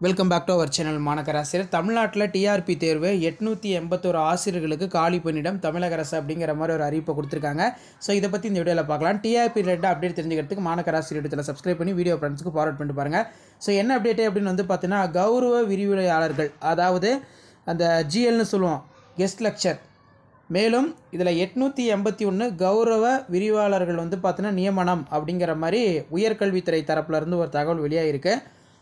Welcome back to our channel மாணக்கர் ஆசிரியர். தமிழ்நாட்டில் டிஆர்பி தேர்வு 881 ஆசிரியர்களுக்கு காலி பணியிடம் தமிழக அரசு அப்படிங்கிற மாதிரி ஒரு அறிவிப்பை கொடுத்துருக்காங்க. ஸோ இதை பற்றி இந்த வீடியோவில் பார்க்கலாம். டிஆர்பி ரிலேட்டட் அப்டேட் தெரிஞ்சுக்கிறதுக்கு மாணக்கர் ஆசிரியர் இடத்துல சப்ஸ்கிரைப் பண்ணி வீடியோ ஃப்ரெண்ட்ஸ்க்கு ஃபார்வர்ட் பண்ணிட்டு பாருங்கள். ஸோ என்ன அப்டேட்டு அப்படின்னு வந்து பார்த்தீங்கன்னா, கௌரவ விரிவுரையாளர்கள், அதாவது அந்த ஜிஎல்னு சொல்லுவோம், கெஸ்ட் லெக்சர். மேலும் இதில் 881 கௌரவ விரிவாளர்கள் வந்து பார்த்தீங்கன்னா நியமனம் அப்படிங்கிற மாதிரி உயர்கல்வித்துறை தரப்புலேருந்து ஒரு தகவல் வெளியாகிருக்கு.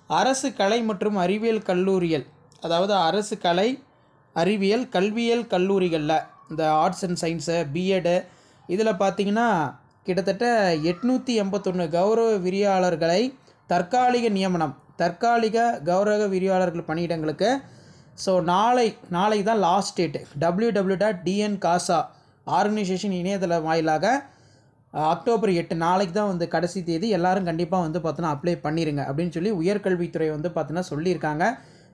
அரசு கலை மற்றும் அறிவியல் கல்லூரிகள், அதாவது அரசு கலை அறிவியல் கல்வியியல் கல்லூரிகளில் இந்த ஆர்ட்ஸ் அண்ட் சயின்ஸு பிஎட்டு இதில் பார்த்திங்கன்னா கிட்டத்தட்ட 881 கௌரவ விரிவாளர்களை தற்காலிக நியமனம், தற்காலிக கௌரவ விரிவாளர்கள் பணியிடங்களுக்கு. ஸோ நாளை தான் லாஸ்ட் டேட்டு. www.dncasa ஆர்கனைசேஷன் இணையதள வாயிலாக அக்டோபர் 8 நாளைக்கு தான் வந்து கடைசி தேதி. எல்லோரும் கண்டிப்பாக வந்து பார்த்தோன்னா அப்ளை பண்ணிடுங்க அப்படின்னு சொல்லி உயர்கல்வித்துறை வந்து பார்த்தோன்னா சொல்லியிருக்காங்க.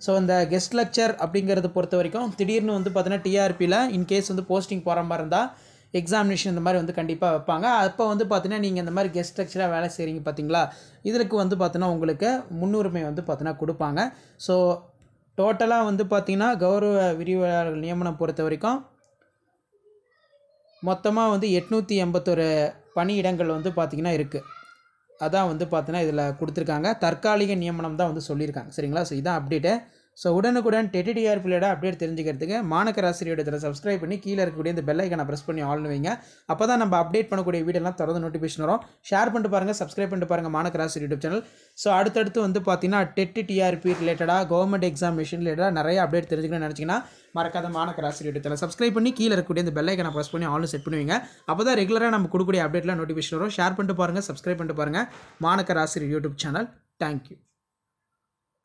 ஸோ இந்த கெஸ்ட் லெக்சர் அப்படிங்கிறத பொறுத்த வரைக்கும் திடீர்னு வந்து பார்த்தோன்னா டிஆர்பியில் இன்கேஸ் வந்து போஸ்டிங் போகிற மாதிரி இருந்தால் எக்ஸாமினேஷன் இந்த மாதிரி வந்து கண்டிப்பாக வைப்பாங்க. அப்போ வந்து பார்த்தீங்கன்னா நீங்கள் இந்த மாதிரி கெஸ்ட் லெக்சராக வேலை செய்கிறீங்க பார்த்தீங்களா, இதற்கு வந்து பார்த்தோன்னா உங்களுக்கு முன்னுரிமை வந்து பார்த்தோன்னா கொடுப்பாங்க. ஸோ டோட்டலாக வந்து பார்த்திங்கன்னா கௌரவ விரிவாளர்கள் நியமனம் பொறுத்த வரைக்கும் மொத்தமாக வந்து 881 பணியிடங்கள் வந்து பார்த்திங்கன்னா இருக்குது. அதான் வந்து பார்த்தீங்கன்னா இதில் கொடுத்துருக்காங்க. தற்காலிக நியமனம் தான் வந்து சொல்லியிருக்காங்க. சரிங்களா? ஸோ இதான் அப்டேட்டு. ஸோ உடனுக்குடன் டிஆர்பியோட அப்டேட் தெரிஞ்சுக்கிறதுக்கு மாணக்கர் ஆசிரியர் இதில் சப்ஸ்கிரைப் பண்ணி கீழே இருக்கக்கூடிய இந்த பெல் ஐக்கானை ப்ரெஸ் பண்ணி ஆல்னு வைங்க. அப்போ தான் நம்ம அப்டேட் பண்ணக்கூடிய வீடியோலாம் தொடர்ந்து நோட்டிஃபிகேஷன் வரும். ஷேர் பண்ணிட்டு பாருங்கள், சப்ஸ்கிரைப் பண்ணிட்டு பாருங்கள் மாணக்கர் ஆசிரியர் யூடியூப் சேனல். ஸோ அடுத்தடுத்து வந்து பார்த்தீங்கன்னா டிஆர்பி ரிலேட்டடாக கவர்மெண்ட் எக்ஸாமினேஷன் ரிலேட்டடாக நிறைய அப்டேட் தெரிஞ்சுக்கணும்னு நினச்சிங்கன்னா மறக்காத மாணக்கர் ஆசிரியர் யூடியூப் சேனல் சப்ஸ்கிரைப் பண்ணி கீழே இருக்கக்கூடிய இந்த பெல் ஐக்கானை ப்ரெஸ் பண்ணி ஆல்னு செட் பண்ணுவீங்க. அப்போ தான் ரெகுலராக நம்ம கொடுக்கக்கூடிய அப்டேட்லாம் நோட்டிஃபிகேஷன் வரும். ஷேர் பண்ணிட்டு பாருங்கள், சப்ஸ்கிரைப் பண்ணிட்டு பாருங்கள் மாணக்கர் ஆசிரியர் யூடியூப் சேனல். தேங்க்யூ.